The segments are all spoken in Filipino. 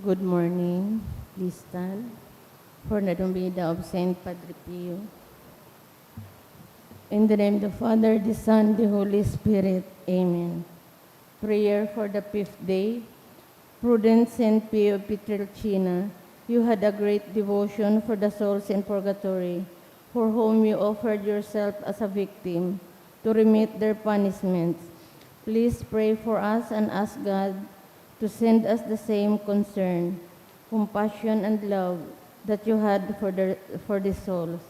Good morning. Please stand for the Novena of Saint Padre Pio. In the name of the Father, the Son, the Holy Spirit. Amen. Prayer for the fifth day. Prudent Saint Pio Pietrelcina, you had a great devotion for the souls in purgatory, for whom you offered yourself as a victim to remit their punishments. Please pray for us and ask God to send us the same concern, compassion, and love that you had for the souls.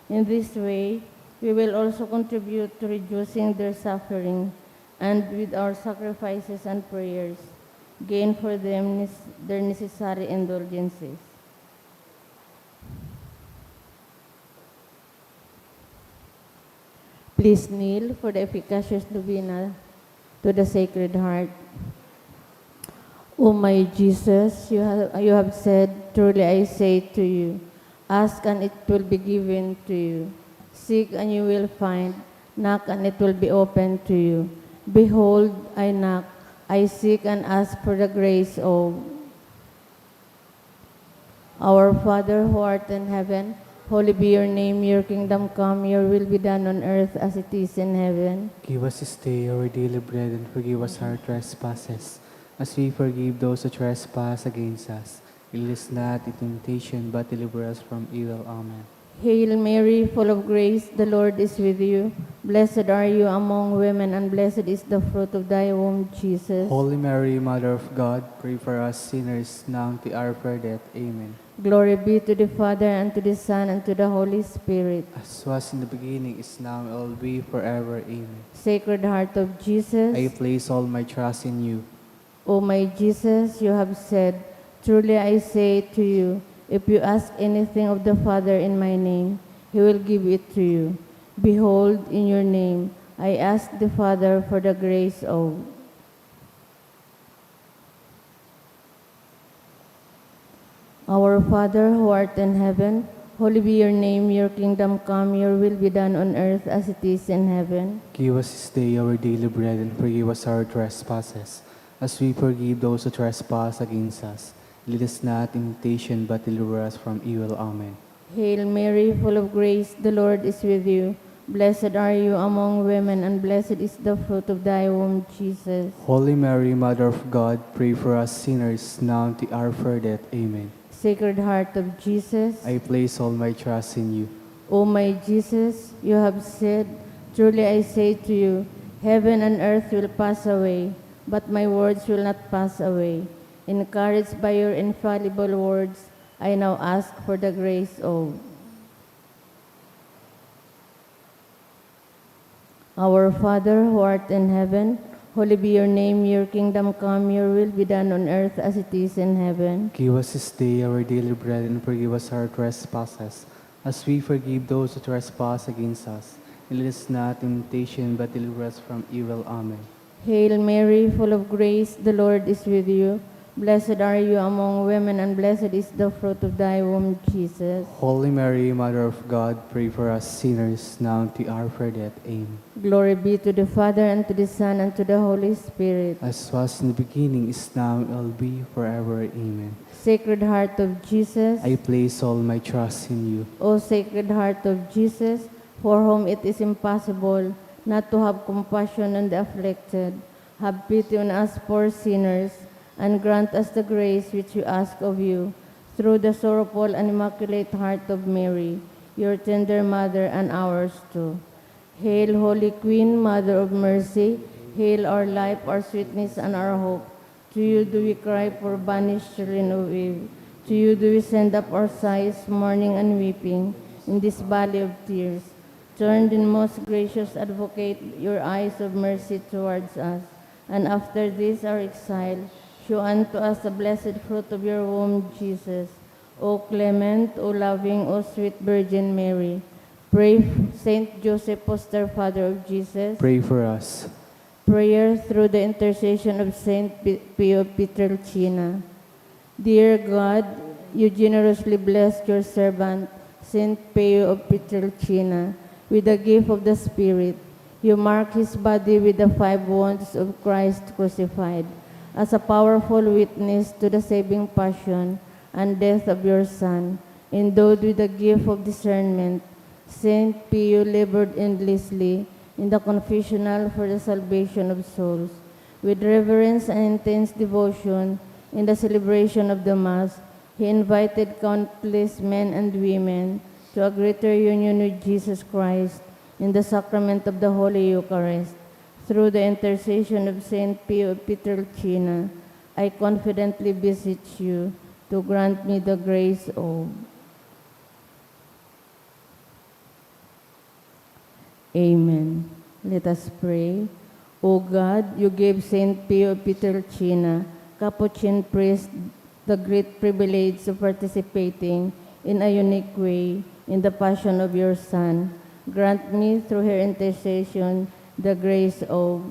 In this way, we will also contribute to reducing their suffering, and with our sacrifices and prayers, gain for them their necessary indulgences. Please kneel for the efficacious novena to the Sacred Heart. O my Jesus, you have said, truly I say to you, ask and it will be given to you. Seek and you will find. Knock and it will be opened to you. Behold, I knock. I seek and ask for the grace of our Father who art in heaven. Holy be your name, your kingdom come, your will be done on earth as it is in heaven. Give us this day our daily bread, and forgive us our trespasses, as we forgive those who trespass against us. Lead us not into temptation, but deliver us from evil. Amen. Hail Mary, full of grace, the Lord is with you. Blessed are you among women, and blessed is the fruit of thy womb, Jesus. Holy Mary, Mother of God, pray for us sinners, now and at the hour of our death. Amen. Glory be to the Father, and to the Son, and to the Holy Spirit. As was in the beginning, is now, and will be forever. Amen. Sacred Heart of Jesus, I place all my trust in you. O my Jesus, you have said, truly I say to you, if you ask anything of the Father in my name, he will give it to you. Behold, in your name, I ask the Father for the grace of our Father who art in heaven, holy be your name, your kingdom come, your will be done on earth as it is in heaven. Give us this day our daily bread, and forgive us our trespasses, as we forgive those who trespass against us. Lead us not into temptation, but deliver us from evil. Amen. Hail Mary, full of grace, the Lord is with you. Blessed are you among women, and blessed is the fruit of thy womb, Jesus. Holy Mary, Mother of God, pray for us sinners, now and at the hour of our death. Amen. Sacred Heart of Jesus, I place all my trust in you. O my Jesus, you have said, truly I say to you, heaven and earth will pass away, but my words will not pass away. Encouraged by your infallible words, I now ask for the grace of our Father who art in heaven, holy be your name, your kingdom come, your will be done on earth as it is in heaven. Give us this day our daily bread, and forgive us our trespasses, as we forgive those who trespass against us. And lead us not into temptation, but deliver us from evil. Amen. Hail Mary, full of grace, the Lord is with you. Blessed are you among women, and blessed is the fruit of thy womb, Jesus. Holy Mary, Mother of God, pray for us sinners, now and at the hour of our death. Amen. Glory be to the Father, and to the Son, and to the Holy Spirit. As was in the beginning, is now, and will be forever. Amen. Sacred Heart of Jesus, I place all my trust in you. O Sacred Heart of Jesus, for whom it is impossible not to have compassion on the afflicted, have pity on us poor sinners, and grant us the grace which we ask of you, through the sorrowful and immaculate heart of Mary, your tender mother and ours too. Hail, Holy Queen, Mother of Mercy, hail our life, our sweetness, and our hope. To you do we cry, for banished children of Eve. To you do we send up our sighs, mourning and weeping, in this valley of tears. Turn then, most gracious Advocate, your eyes of mercy towards us, and after this our exile, show unto us the blessed fruit of your womb, Jesus. O clement, O loving, O sweet Virgin Mary, pray, Saint Joseph, foster father of Jesus. Pray for us. Prayer through the intercession of Saint Pio Pietrelcina. Dear God, you generously blessed your servant, Saint Pio of Pietrelcina, with the gift of the Spirit. You mark his body with the 5 wounds of Christ crucified, as a powerful witness to the saving passion and death of your Son. Endowed with the gift of discernment, Saint Pio labored endlessly in the confessional for the salvation of souls. With reverence and intense devotion in the celebration of the Mass, he invited countless men and women to a greater union with Jesus Christ in the sacrament of the Holy Eucharist. Through the intercession of Saint Pio of Pietrelcina, I confidently beseech you to grant me the grace of. Amen. Let us pray. O God, you gave Saint Pio of Pietrelcina, Capuchin priest, the great privilege of participating in a unique way in the passion of your Son. Grant me, through her intercession, the grace of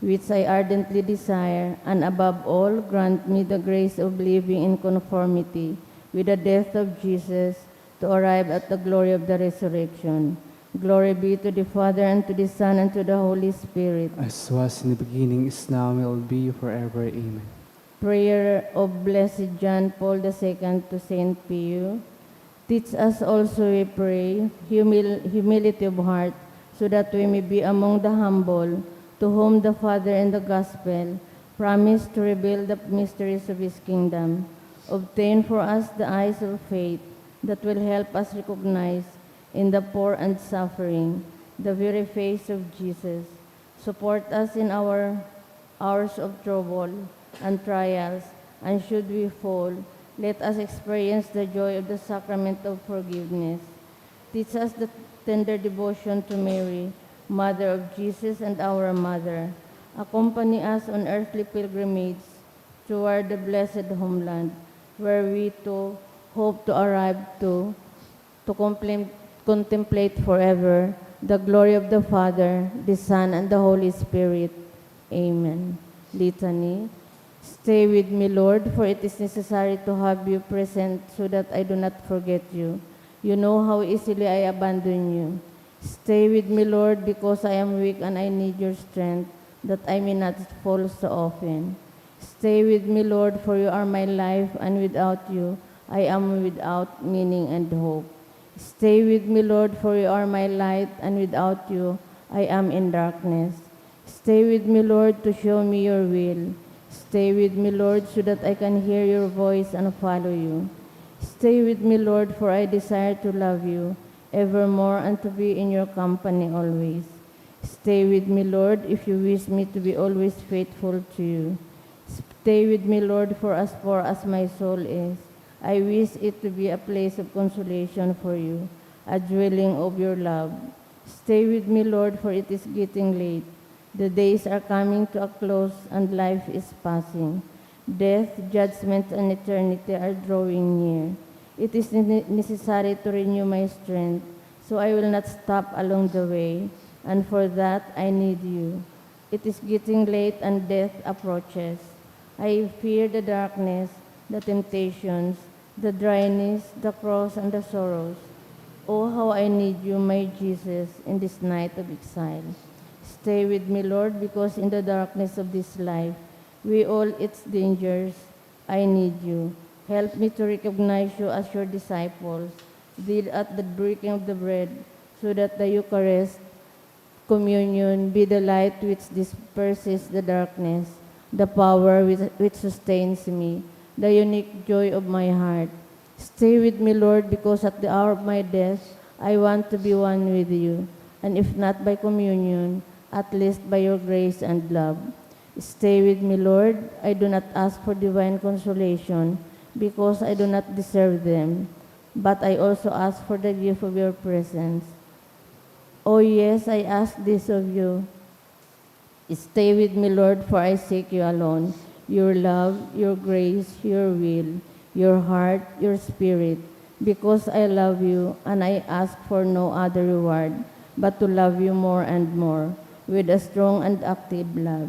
which I ardently desire, and above all, grant me the grace of living in conformity with the death of Jesus to arrive at the glory of the resurrection. Glory be to the Father, and to the Son, and to the Holy Spirit. As was in the beginning, is now, and will be forever. Amen. Prayer of Blessed John Paul II to Saint Pio. Teach us also, we pray, humility of heart, so that we may be among the humble, to whom the Father in the Gospel promised to reveal the mysteries of His kingdom. Obtain for us the eyes of faith that will help us recognize in the poor and suffering the very face of Jesus. Support us in our hours of trouble and trials, and should we fall, let us experience the joy of the sacrament of forgiveness. Teach us the tender devotion to Mary, Mother of Jesus and our Mother. Accompany us on earthly pilgrimage toward the blessed homeland, where we too hope to arrive to contemplate forever the glory of the Father, the Son, and the Holy Spirit. Amen. Litany. Stay with me, Lord, for it is necessary to have you present so that I do not forget you. You know how easily I abandon you. Stay with me, Lord, because I am weak and I need your strength, that I may not fall so often. Stay with me, Lord, for you are my life, and without you I am without meaning and hope. Stay with me, Lord, for you are my light, and without you I am in darkness. Stay with me, Lord, to show me your will. Stay with me, Lord, so that I can hear your voice and follow you. Stay with me, Lord, for I desire to love you evermore and to be in your company always. Stay with me, Lord, if you wish me to be always faithful to you. Stay with me, Lord, for as far as my soul is, I wish it to be a place of consolation for you, a dwelling of your love. Stay with me, Lord, for it is getting late. The days are coming to a close and life is passing. Death, judgment, and eternity are drawing near. It is necessary to renew my strength, so I will not stop along the way, and for that I need you. It is getting late and death approaches. I fear the darkness, the temptations, the dryness, the cross, and the sorrows. Oh, how I need you, my Jesus, in this night of exile. Stay with me, Lord, because in the darkness of this life, with all its dangers, I need you. Help me to recognize you as your disciples. Deal at the breaking of the bread, so that the Eucharist, communion, be the light which disperses the darkness, the power which sustains me, the unique joy of my heart. Stay with me, Lord, because at the hour of my death, I want to be one with you, and if not by communion, at least by your grace and love. Stay with me, Lord. I do not ask for divine consolation, because I do not deserve them, but I also ask for the gift of your presence. Oh yes, I ask this of you. Stay with me, Lord, for I seek you alone, your love, your grace, your will, your heart, your spirit, because I love you, and I ask for no other reward, but to love you more and more, with a strong and active love.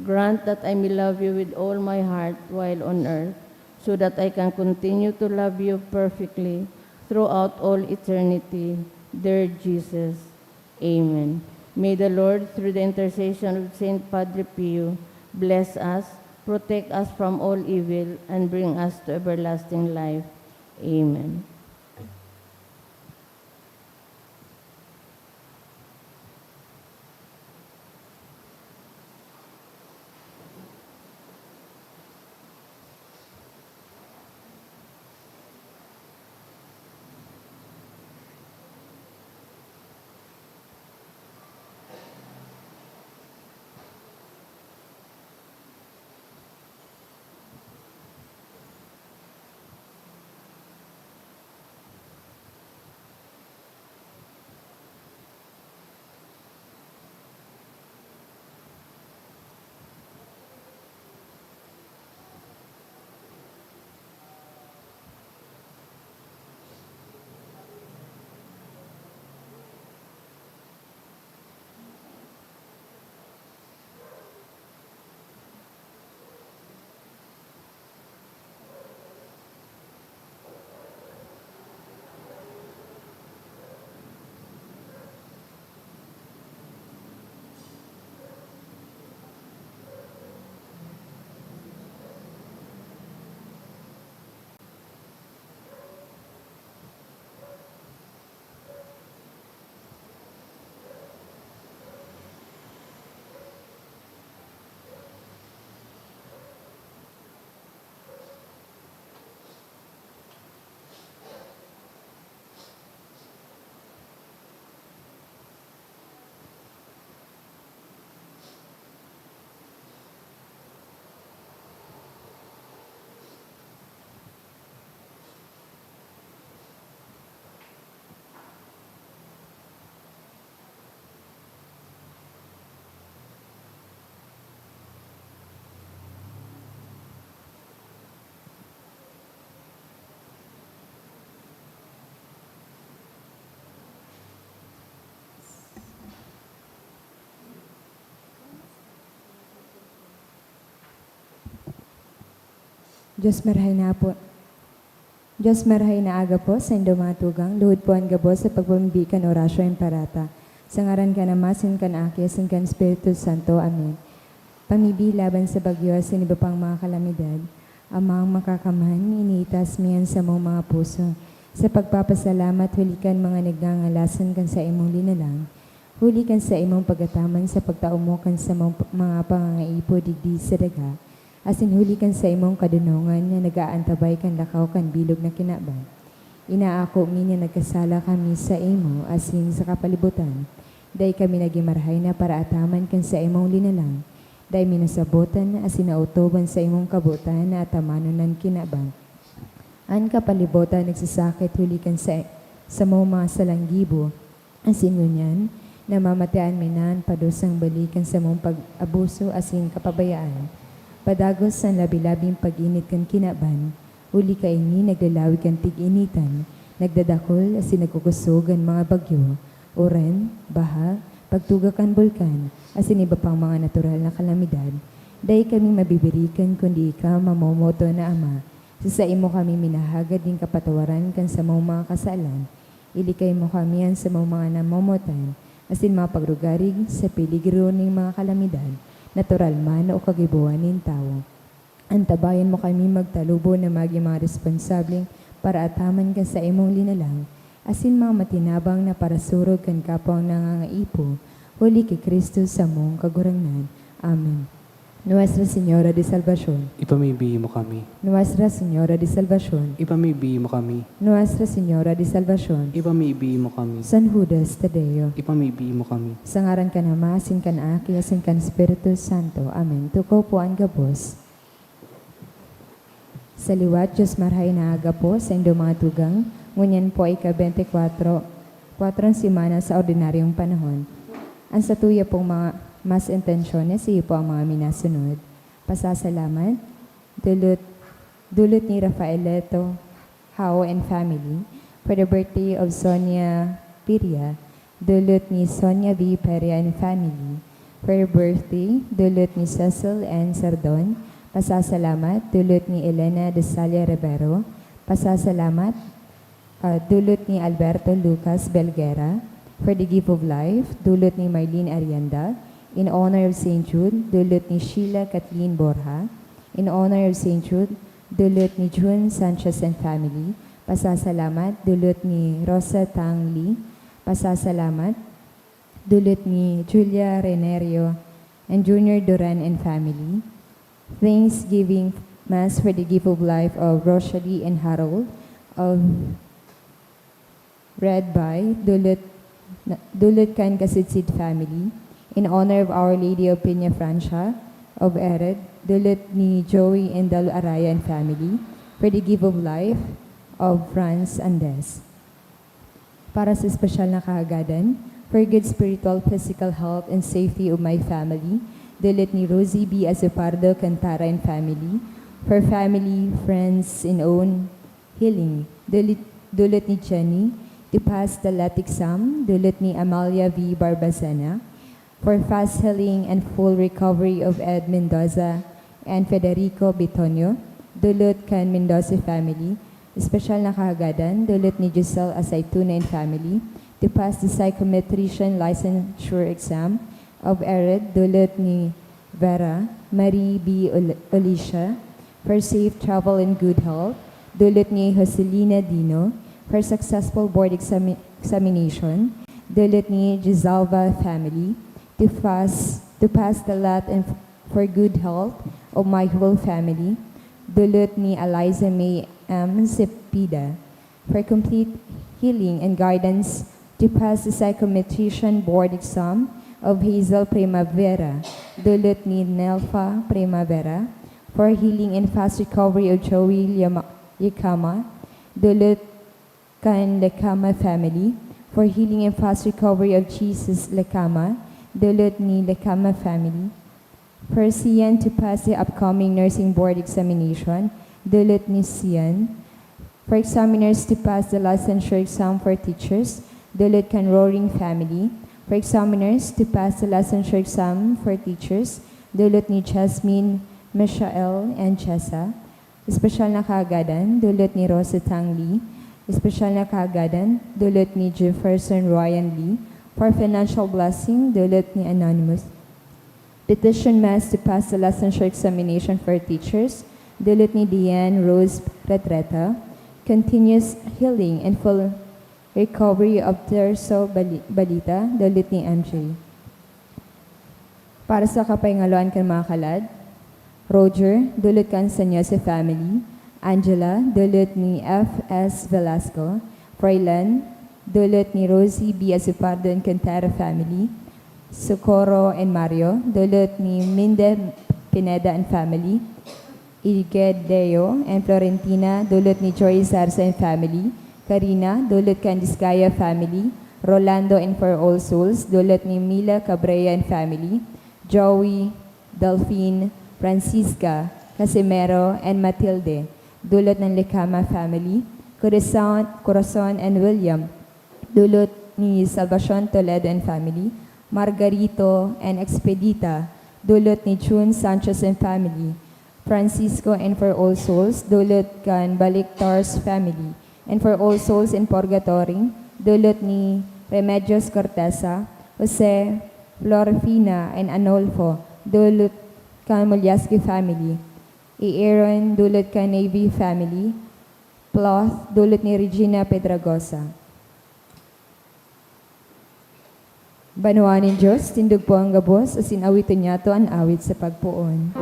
Grant that I may love you with all my heart while on earth, so that I can continue to love you perfectly throughout all eternity. Dear Jesus, amen. May the Lord, through the intercession of Saint Padre Pio, bless us, protect us from all evil, and bring us to everlasting life. Amen. Diyos marahay na po. Diyos marahay na aga po sa indumatugang, luhod po ang gabo sa pagpambikan orasyo ang parata. Sa ngaran ka na masin ka na aki, asin ka ng Espiritu Santo. Amen. Pamibi laban sa bagyo, asin iba pang mga kalamidad, amang makakamahan, iniitas miyan sa mong mga puso. Sa pagpapasalamat, hulikan mga nagnangalasan kan sa imong linalang, hulikan sa imong pagataman sa pagtaumokan sa mga pangangaipo digdi sa daga, asin hulikan sa imong kadunongan na nagaantabay kan lakaw kan bilog na kinaban. Inaako mi na nagkasala kami sa imo asin sa kapalibutan. Day kami nagimarahay na para ataman kan sa imong linalang. Day minasabotan asin nautoban sa imong kabutan na atamanon ng kinaban. An kapalibutan nagsasakit hulikan sa mga salanggibo. Asin ngunyan, namamatian minan padusang balikan sa mong pag-abuso asin kapabayaan. Padagos sa labi-labing pag-init kan kinaban, uli ka ini naglalawig kan tig-initan, nagdadakol asin nagkukusog ang mga bagyo, uren, baha, pagtuga kan bulkan, asin iba pang mga natural na kalamidad. Day kami mabibirikan kundi ikaw mamomoto na Ama. Sa imo kami minahagad din kapatawaran kan sa mga kasalan. Ilikay mo kami yan sa mga namomotan, asin mga pagrugarig sa piligro ng mga kalamidad, natural man o kagibuan ng tao. Antabayan mo kami magtalubo na maging mga responsableng para ataman ka sa imong linalang, asin mga matinabang na para surog kan kapwang nangangaipo, huli kay Kristo sa mong kagurangnan. Amen. Nuestra Señora de Salvación. Ipamibigay mo kami. Nuestra Señora de Salvación. Ipamibigay mo kami. Nuestra Señora de Salvación. Ipamibigay mo kami. San Judas Tadeo. Ipamibigay mo kami. Sa ngaran ka na masin ka na aki, asin ka ng Espiritu Santo. Amen. Tuko po ang gabos. Sa liwat, Diyos marhay na aga po sa indo mga tugang, ngunyan po ay ka-24, 4 simana sa ordinaryong panahon. Ang sa tuya pong mga mas intensyones, iyo po ang mga minasunod. Pasasalamat, dulot ni Rafaeleto, Hao and family, for the birthday of Sonia Piria, dulot ni Sonia V. Peria and family, for her birthday, dulot ni Cecil N. Sardon, pasasalamat, dulot ni Elena de Salia Rivero, pasasalamat, dulot ni Alberto Lucas Belguera, For the gift of life, dulot ni Marlene Arianda. In honor of St. Jude, dulot ni Sheila Kathleen Borja. In honor of St. Jude, dulot ni June Sanchez and family. Pasasalamat, dulot ni Rosa Tang Lee. Pasasalamat, dulot ni Julia Renerio and Junior Duran and family. Thanksgiving Mass for the gift of life of Rosalie and Harold of read by Dulot Kan Kasitsid family. In honor of Our Lady of Peña Francia of Ered, dulot ni Joey and Dal Araya and family. For the gift of life of Franz Andes. Para sa espesyal na kahagadan, for good spiritual, physical health, and safety of my family, dulot ni Rosie B. Azupardo Cantara and family. For family, friends, and own healing, dulot ni Jenny, to pass the lat exam, dulot ni Amalia V. Barbacena. For fast healing and full recovery of Ed Mendoza and Federico Bitonio, dulot kan Mendoza family. Espesyal na kahagadan, dulot ni Giselle Asaituna and family. To pass the psychometrician licensure exam of Ered, dulot ni Vera Marie B. Alicia. For safe travel and good health, dulot ni Joselina Dino. For successful board examination, dulot ni Gisalva family. To pass the lat and for good health of my whole family, dulot ni Eliza May M. Cepida. For complete healing and guidance, to pass the psychometrician board exam of Hazel Primavera, dulot ni Nelfa Primavera. For healing and fast recovery of Joey Yakama, dulot kan Lekama family. For healing and fast recovery of Jesus Lekama, dulot ni Lekama family. For Sian to pass the upcoming nursing board examination, dulot ni Sian. For examiners to pass the licensure exam for teachers, dulot kan Roaring family. For examiners to pass the licensure exam for teachers, dulot ni Jasmine, Michael, and Chessa. Espesyal na kaagadan, dulot ni Rosa Tang Lee. Espesyal na kaagadan, dulot ni Jefferson Ryan Lee. For financial blessing, dulot ni Anonymous. Petition Mass to pass the licensure examination for teachers, dulot ni Diane Rose Retreta. Continuous healing and full recovery of Terso Balita, dulot ni MJ. Para sa kapahingaluan kan mga kalad, Roger, dulot kan sa niya sa family. Angela, dulot ni F.S. Velasco. Froilan, dulot ni Rosie B. Azupardo and Cantara family. Socorro and Mario, dulot ni Minde Pineda and family. Igedeo and Florentina, dulot ni Joy Zarza and family. Karina, dulot kan Discaya family. Rolando and For All Souls, dulot ni Mila Cabrera and family. Joey, Delphine, Francisca, Casimero, and Matilde, dulot ng Lekama family. Corazon and William, dulot ni Salvacion Toledo and family. Margarito and Expedita, dulot ni June Sanchez and family. Francisco and For All Souls, dulot kan Balictars family. And For All Souls in Purgatory, dulot ni Remedios Cortesa, Jose, Florfina, and Anolfo, dulot kan Mulyaski family. Aaron, dulot kan Navy family. Ploth, dulot ni Regina Pedragosa. Banuanin Diyos, tindog po ang gabos, asin awitin niya to ang awit sa pagpuon.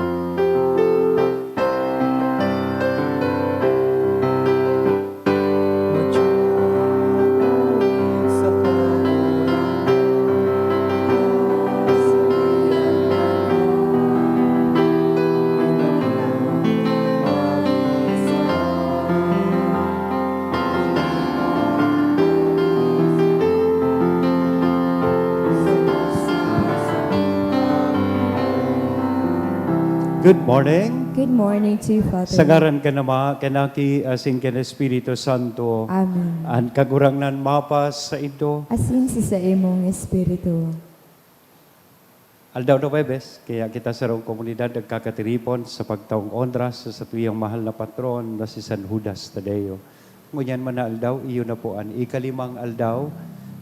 Good morning. Good morning to you, Father. Sagaran ka nama, kanaki asin ka na Espiritu Santo. Amen. Ang kagurangnan mapas sa ito. Asin sa imong espiritu. Aldaw na Webes, kaya kita sa rong komunidad nagkakatiripon sa pagtaong ondras sa tuyang mahal na patron na si San Judas Tadeo. Ngunyan man na aldaw, iyo na po ang ikalimang aldaw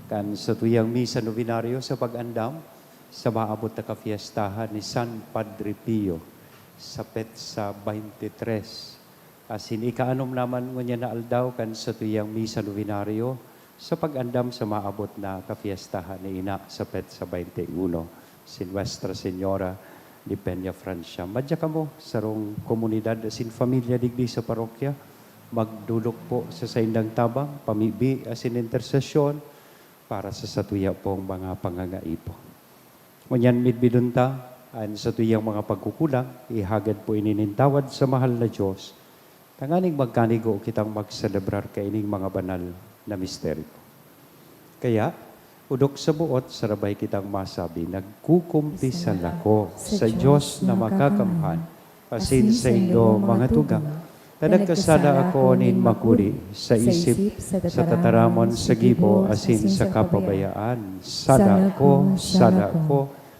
kan sa tuyang misa novenaryo sa pag-andam sa maabot na kafiestahan ni San Padre Pio sa petsa 23. Asin ikaanom naman ngunya na aldaw kan sa tuyang misa novenaryo sa pag-andam sa maabot na kafiestahan ni Ina sa petsa 21. Sin Nuestra Señora ni Peña Francia. Madya ka mo sa rong komunidad asin familia digdi sa parokya. Magdulok po sa saindang tabang, pamibi asin intersesyon para sa satuya pong mga pangangaipo. Ngunyan midbidunta, an sa tuyang mga pagkukulang, ihagad po ininintawad sa mahal na Diyos. Tanganing magkanigo kitang magselebrar kaining mga banal na misteryo. Kaya, udok sa buot, sarabay kitang masabi, nagkukumpisan ako sa Diyos na makakamhan, asin sa ilo mga tugang, na nagkasala ako nin makuri sa isip, sa tataramon, sa gibo, asin sa kapabayaan. Sada ko,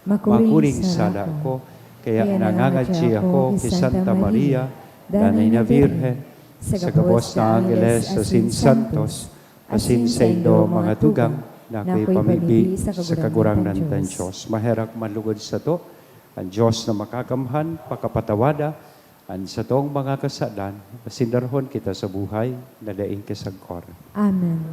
makuring sala ko, kaya nangangadji ako kay Santa Maria, Danay na Virgen, sa gabos na Angeles, asin santos, asin sa ilo mga tugang, na ako'y pamibi sa kagurangnan ng Diyos. Maherak manlugod sa to, ang Diyos na makakamhan, pakapatawada, ang sa tong mga kasalan, pasindarhon kita sa buhay, na daing kasagkor. Amen.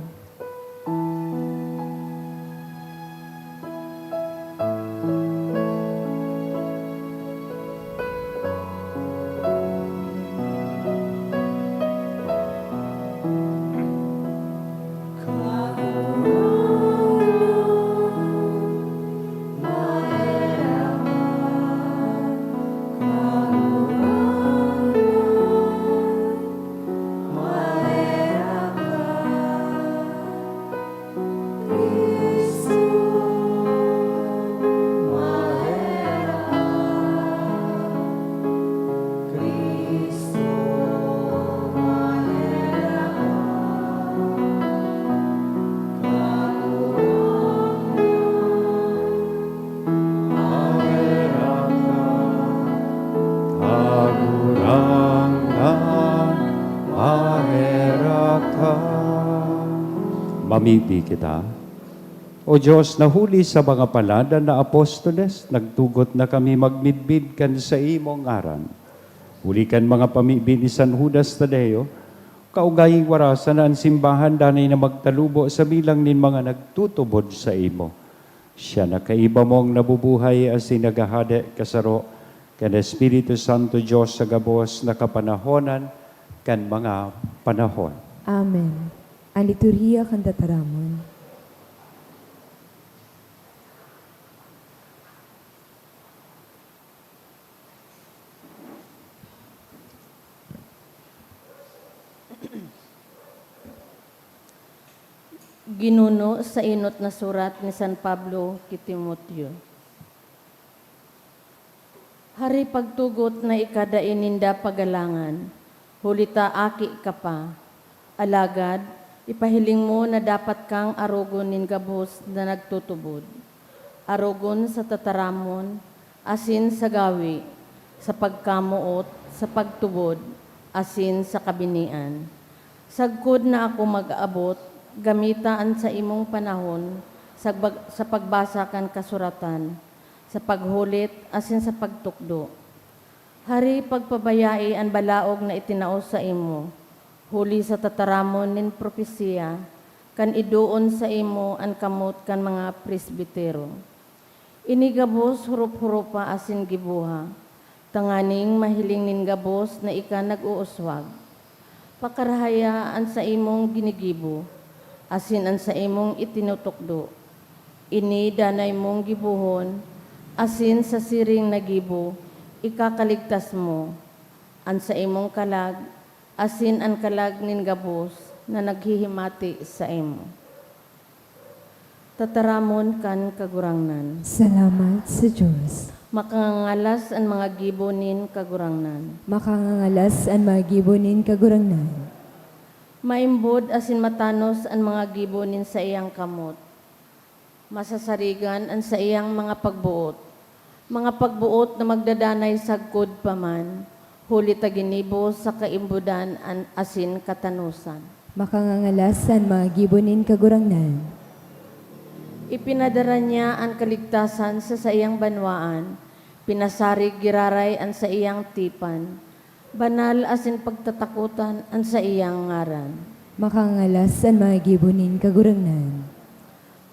Mamibi kita. O Diyos, nahuli sa mga palada na apostoles, nagtugot na kami magmidbid kan sa imong ngaran. Huli kan mga pamibi ni San Judas Tadeo, kaugaying warasan na ang simbahan danay na magtalubo sa bilang nin mga nagtutubod sa imo. Siya na kaiba mong nabubuhay as sinagahade kasaro kan Espiritu Santo Diyos sa gabos na kapanahonan kan mga panahon. Amen. Ang liturhiya kan tataramon. Ginuno sa inot na surat ni San Pablo kay Timoteo. Hari pagtugot na ikada ininda pagalangan, hulita aki ka pa. Alagad, ipahiling mo na dapat kang arugon nin gabos na nagtutubod. Arugon sa tataramon, asin sa gawi, sa pagkamuot, sa pagtubod, asin sa kabinian. Sagkod na ako mag-aabot, gamitaan sa imong panahon, sa pagbasa kan kasuratan, sa paghulit, asin sa pagtukdo. Hari pagpabayai ang balaog na itinaos sa imo, huli sa tataramon nin propesya, kan iduon sa imo ang kamot kan mga presbitero. Inigabos hurup-hurupa asin gibuha, tanganing mahiling nin gabos na ika nag-uuswag. Pakarahayaan sa imong ginigibo, asin an sa imong itinutukdo. Ini danay mong gibuhon, asin sa siring nagibo, ikakaligtas mo. An sa imong kalag, asin an kalag nin gabos na naghihimati sa imo. Tataramon kan kagurangnan. Salamat sa Diyos. Makangangalas ang mga gibo nin kagurangnan. Makangangalas ang mga gibonin kagurangnan. Maimbod asin matanos ang mga gibo nin sa iyang kamot. Masasarigan ang sa iyang mga pagbuot. Mga pagbuot na magdadanay sagkod paman, huli taginibo sa kaimbudan an asin katanusan. Makangangalas ang mga gibonin kagurangnan. Ipinadara niya ang kaligtasan sa iyang banwaan. Pinasarig giraray ang sa iyang tipan. Banal asin pagtatakutan ang sa iyang ngaran. Makangalas ang mga gibunin kagurangnan.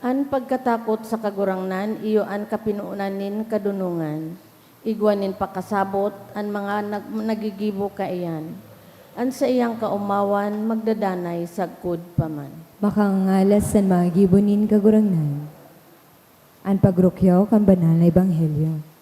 An pagkatakot sa kagurangnan, iyo an kapinuunanin kadunungan. Igwanin pakasabot, an mga nagigibo kaiyan. An sa iyang kaumawan, magdadanay sagkod paman. Makangalas ang mga gibunin kagurangnan. Ang pagrukyaw kan banal na ebanghelyo.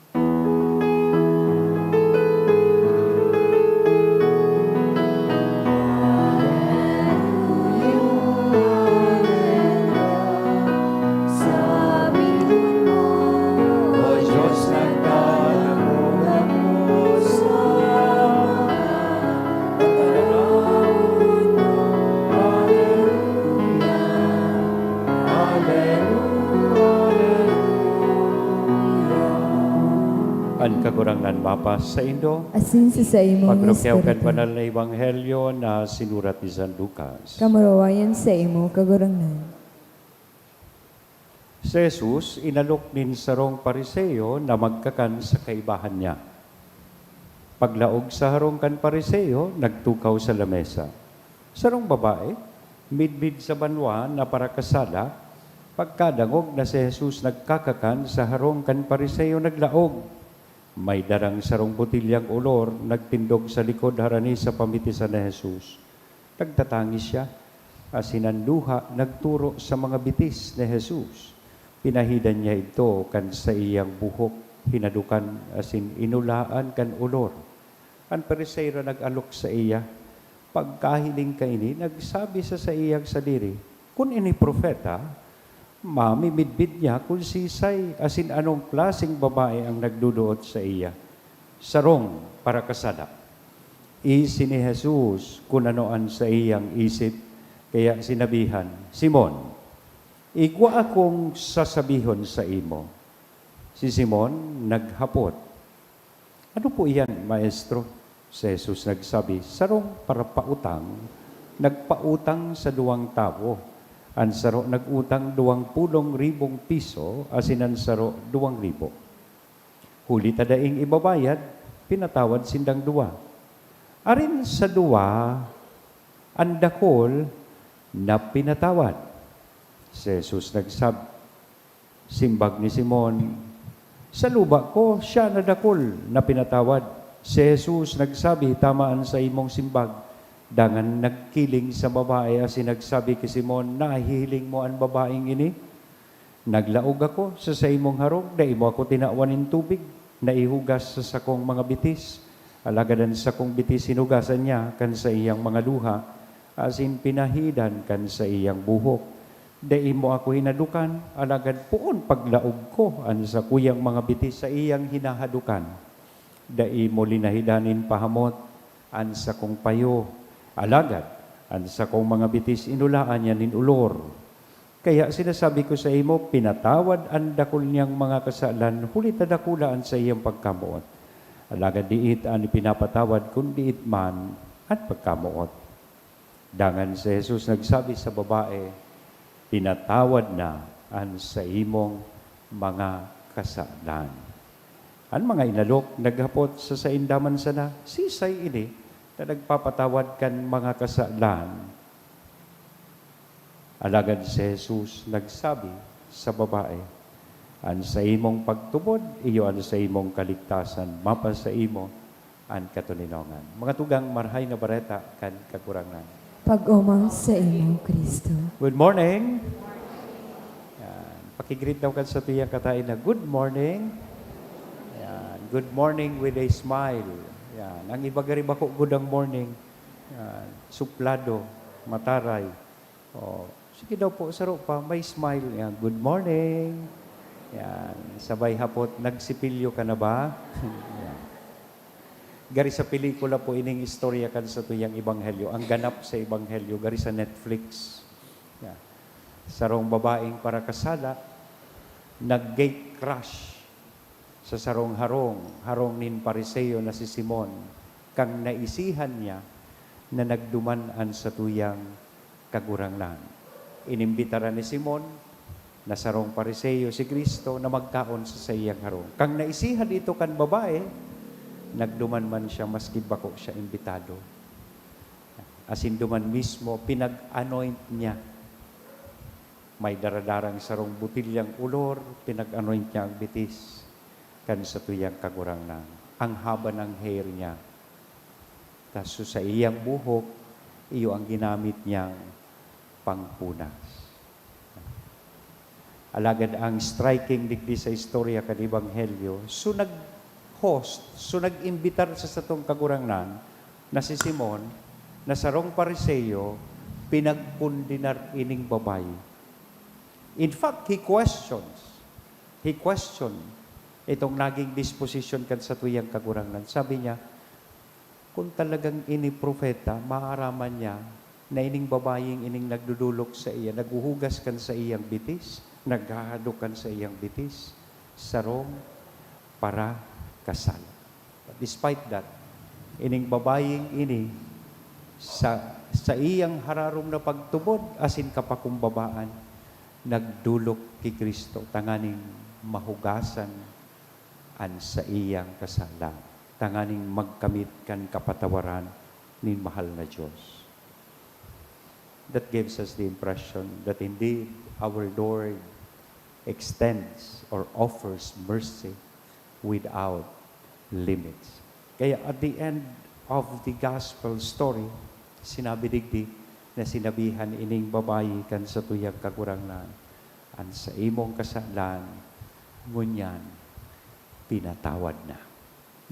O Diyos, nagdadamog ako sa pagkaraon mo. Alleluia, Alleluia. Ang kagurangan mapas sa Indo, Asin sa imong pagrokyaw kan espiritu. banal na ebanghelyo na sinurat ni San Lucas. Kamurawayan sa imo kagurangnan. Si Jesus inalok nin sarong pariseo na magkakan sa kaibahan niya. Paglaog sa harong kan pariseo, nagtukaw sa lamesa. Sarong babae, midmid sa banwa na para kasala, pagkadangog na si Jesus nagkakakan sa harong kan pariseo naglaog. May darang sarong botilyang ulor, nagtindog sa likod harani sa pamitisan ni Jesus. Nagtatangis siya, asinanduha, nagturo sa mga bitis ni Jesus. Pinahidan niya ito kan sa iyang buhok, hinadukan asin inulaan kan ulor. Ang pariseo nag-alok sa iya, pagkahiling kaini, nagsabi sa iyang sadiri, kung ini propeta, mamimidbid niya kung sisay, asin anong klaseng babae ang nagduduot sa iya. Sarong para kasada. Isi ni Jesus kung anoan sa iyang isip, kaya sinabihan, Simon, igwa akong sasabihon sa imo. Si Simon naghapot. Ano po iyan, maestro? Si Jesus nagsabi, sarong para pautang, nagpautang sa 2 tao. Ang saro nagutang 20,000 piso, asin ang saro 2,000. Huli tadaing ibabayad, pinatawad sindang 2. Arin sa 2, ang dakol na pinatawad. Si Jesus simbag ni Simon, sa luba ko, siya na dakol na pinatawad. Si Jesus nagsabi, tamaan sa imong simbag. Dangan nagkiling sa babae, asin nagsabi kay Simon, nahihiling mo ang babaeng ini? Naglaog ako sa imong harong, na imo ako tinawanin tubig, naihugas sa sakong mga bitis. Alagadan sa kong bitis, sinugasan niya kan sa iyang mga luha, asin pinahidan kan sa iyang buhok. Dai mo ako hinadukan, alagad poon paglaog ko, an sa kuyang mga bitis sa iyang hinahadukan. Dai mo linahidanin pahamot, an sa kong payo, alagad, an sa kong mga bitis inulaan niya nin ulor. Kaya sinasabi ko sa imo, pinatawad ang dakol niyang mga kasalan, huli tadakulaan sa iyang pagkamuot. Alagad diit ang pinapatawad, kung diit man at pagkamuot. Dangan si Jesus nagsabi sa babae, pinatawad na ang sa imong mga kasalan. Ang mga inalok, naghapot sa saindaman sana, sisay ini, na nagpapatawad kan mga kasalan. Alagad si Jesus nagsabi sa babae, ang sa imong pagtubod, iyo ang sa imong kaligtasan, mapa sa imo ang katuninongan. Mga tugang marhay nga bareta kan kakurangan. Pag-umang sa imo, Kristo. Good morning. Yan. Pakigreet daw ka sa tiyang katain na good morning. Yan. Good morning with a smile. Yan. Ang iba garib ako, good ang morning. Yan. Suplado, mataray. O, sige daw po, saro pa, may smile. Yan. Good morning. Yan. Sabay hapot, nagsipilyo ka na ba? Yan. Gari sa pelikula po ining istorya kan sa tuyang ebanghelyo. Ang ganap sa ebanghelyo, gari sa Netflix. Yeah. Sarong babaeng para kasala, nag-gate crash sa sarong harong nin pariseo na si Simon, kang naisihan niya na nagdumanan sa tuyang kagurangnan. Inimbitara ni Simon, Nasarong pariseyo si Kristo na magkaon sa iyang harong. Kang naisihan ito kan babae, nagduman man siya maski bako siya imbitado. Asin duman mismo, pinag-anoint niya. May daradarang sarong butilyang ulor, pinag-anoint niya ang bitis kan sa tuyang kagurangnan. Ang haba ng hair niya. Kaso sa iyang buhok, iyo ang ginamit niyang pangpunas. Alagad ang striking digdi sa istorya kan Ebanghelyo, so nag-host, so nag-imbitar sa satong kagurangnan na si Simon, na sarong pariseyo, pinagpundinar ining babae. In fact, he questioned itong naging disposition kan sa tuyang kagurangnan. Sabi niya, kung talagang ini propeta, maaraman niya na ining babayeng ining nagdudulok sa iya, naghuhugas kan sa iyang bitis, naghahadukan sa iyang bitis, sarong para kasal. But despite that, ining babayeng ini, sa iyang hararom na pagtubod, asin kapakumbabaan, nagdulok kay Kristo, tanganing mahugasan an sa iyang kasalan, tanganing magkamit kan kapatawaran ni mahal na Diyos. That gives us the impression that indeed our Lord extends or offers mercy without limits. Kaya at the end of the gospel story, sinabi digdi na sinabihan ining babayi kan sa tuyang kagurangnan, an sa imong kasalan, ngunyan, pinatawad na.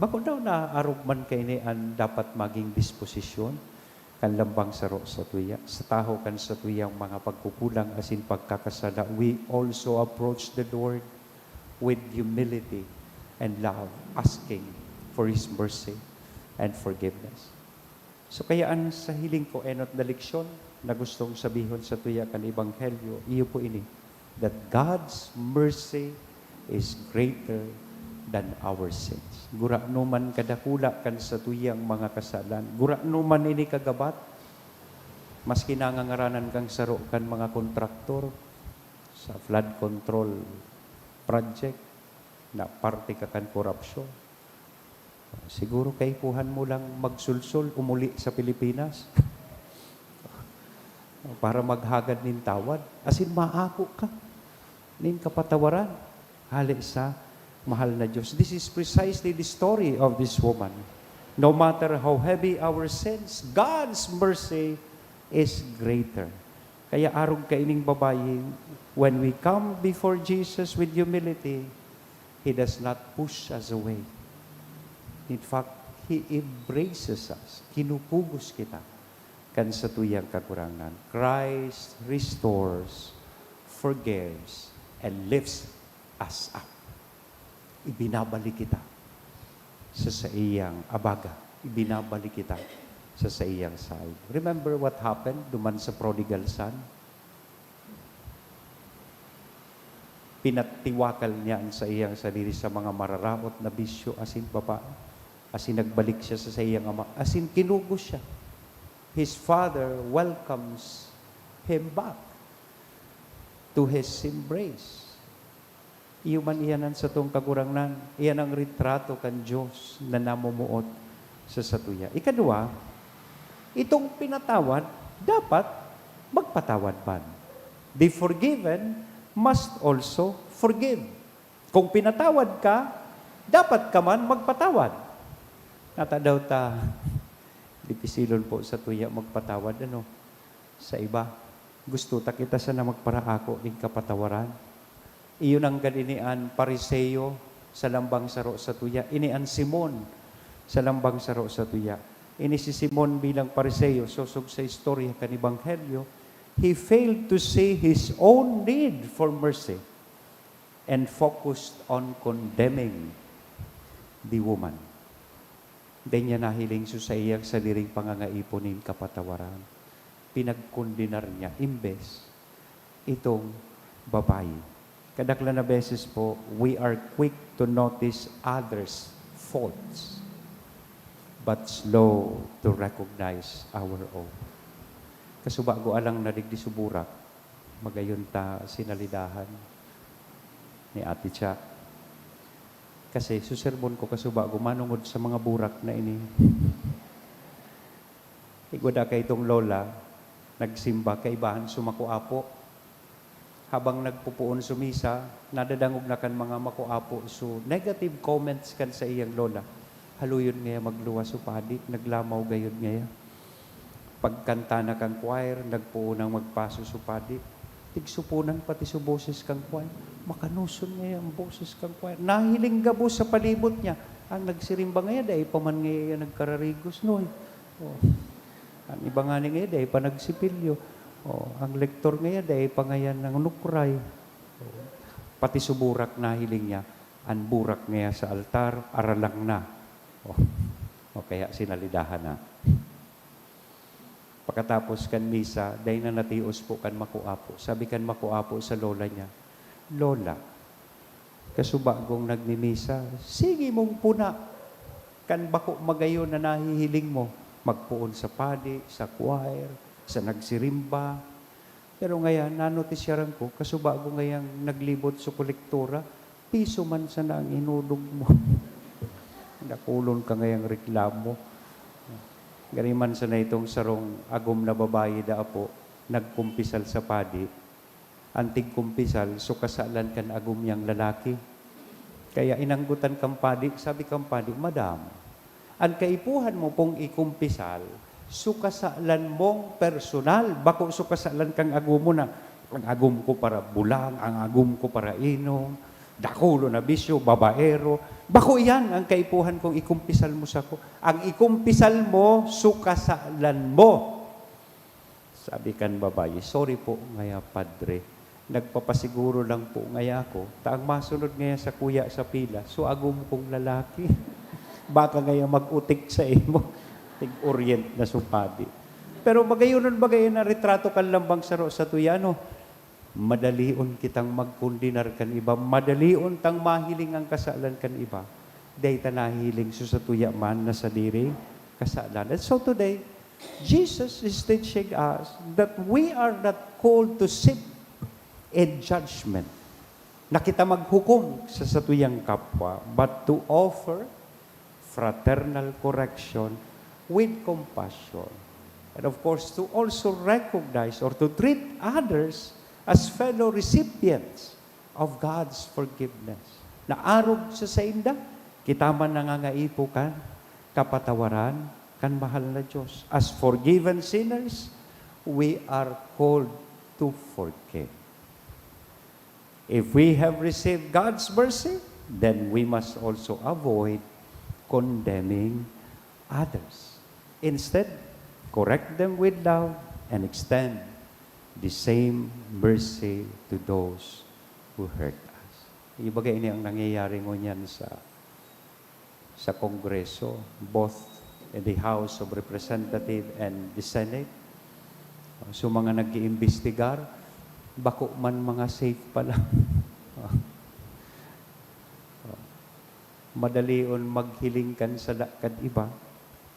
Bako daw na arugman kay ni an dapat maging disposisyon kan lambang saro sa tuya, sa taho kan sa tuyang mga pagkukulang asin pagkakasala, we also approach the Lord with humility and love, asking for His mercy and forgiveness. So kayaan sa hiling ko enot na leksyon na gustong sabihon sa tuya kan Ebanghelyo, iyo po ini, that God's mercy is greater than our sins. Gura numan kadakula kan sa tuyang mga kasalan. Gura numan ini kagabat, mas kinangangaranan kang saro kan mga kontraktor sa flood control project na parte ka kan korupsyon. Siguro kaipuhan mo lang magsulsol, umuli sa Pilipinas para maghagad nin tawad. Asin maako ka nin kapatawaran. Hali sa mahal na Diyos. This is precisely the story of this woman. No matter how heavy our sins, God's mercy is greater. Kaya arog kaining babae, when we come before Jesus with humility, He does not push us away. In fact, He embraces us. Kinupugos kita kan sa tuyang kakurangan. Christ restores, forgives, and lifts us up. Ibinabalik kita sa iyang abaga. Ibinabalik kita sa iyang side. Remember what happened duman sa prodigal son? Pinatiwakal niya sa iyang sarili sa mga mararaot na bisyo, asin baba, asin nagbalik siya sa iyang ama, asin kinugos siya. His father welcomes him back to his embrace. Iyo man iyanan sa tong kagurangnan, iyan ang retrato kan Diyos na namumuot sa satuya. Ikadua, itong pinatawad, dapat magpatawad man. The forgiven must also forgive. Kung pinatawad ka, dapat ka man magpatawad. Nata daw ta, dipisilon po sa tuya magpatawad, sa iba. Gusto ta kita sana magparaako ng kapatawaran. Iyon ang ganinian pariseyo sa lambang saro sa tuya. Inian Simon sa lambang saro sa tuya. Ini si Simon bilang pariseyo, sosog sa istorya kan Ebanghelyo, he failed to see his own need for mercy and focused on condemning the woman. Hindi niya nahiling sa iyang saliring pangangaiponin kapatawaran. Pinagkundinar niya, imbes itong babae. Kadakla na beses po, we are quick to notice others' faults, but slow to recognize our own. Kaso bago alang nadigdi suburak, magayon ta sinalidahan ni Ate Cha. Kasi suserbon ko kasuba, gumanungod sa mga burak na ini. Igwada kay itong lola, nagsimba kay ibahan sumakuapo. Habang nagpupuon sumisa, nadadangog na kan mga makuapo. So, negative comments kan sa iyang lola. Haluyon ngaya magluwa supadi, naglamaw gayon ngaya. Pagkanta na kang choir, nagpuunang magpaso supadi. Tigsupunan pati su boses kang choir. Makanuson ngaya ang boses kang choir. Nahiling gabo sa palibot niya. Ang nagsirimba ngaya, dahil paman ngaya nagkararigos noy. Oh. Ang iba nga ni ngayon, dahil pa nagsipilyo. Ang lektor ngayon, dahil pa ngayon ng nukray. Pati suburak na hiling niya, ang burak ngayon sa altar, aralang na. Kaya sinalidahan na. Pagkatapos kan misa, dahil na natios po kan makuapo. Sabi kan makuapo sa lola niya, Lola, kasubagong nagmimisa, sige mong puna, kan bako magayon na nahihiling mo. Magpuon sa padi, sa choir, sa nagsirimba. Pero ngayon, nanotisyaran ko, kasubago ngayang naglibot sa kolektora, piso man sa nang inudog mo. Nakulon ka ngayang reklamo. Ganiman sa na itong sarong agom na babae da po, nagkumpisal sa padi. Antig kumpisal, so kasalan kan agom yang lalaki. Kaya inanggutan kang padi, sabi kang padi, Madam, ang kaipuhan mo pong ikumpisal, sukasalan mong personal. Bako sukasalan kang agum mo na, ang agum ko para bulang, ang agum ko para inom, dakulo na bisyo, babaero. Bako yan ang kaipuhan kong ikumpisal mo sa ko. Ang ikumpisal mo, sukasalan mo. Sabi kan babae, sorry po ngaya padre. Nagpapasiguro lang po ngaya ako. Taang masunod ngaya sa kuya sa pila, so agum kong lalaki. Baka ngayon mag-utik sa imo, tig-orient na supadi. Pero magayon na retrato kan lambang saro sa tuyano, madalion kitang magkundinar kan iba, madalion tang mahiling ang kasalan kan iba, day ta nahiling sa tuya man na sa diri kasalan. And so today, Jesus is teaching us that we are not called to sit in judgment, na kita maghukom sa satuyang kapwa, but to offer fraternal correction with compassion. And of course, to also recognize or to treat others as fellow recipients of God's forgiveness. Naarog sa inda, kita man nangangaipo kan, kapatawaran, kan mahal na Diyos. As forgiven sinners, we are called to forgive. If we have received God's mercy, then we must also avoid condemning others. Instead, correct them with love and extend the same mercy to those who hurt us. Ibagay ini ang nangyayari ngunyan sa Kongreso, both in the House of Representatives and the Senate. So mga nag-iimbestigar, bako man mga safe pa lang. Madalion maghiling kan sa lakad iba,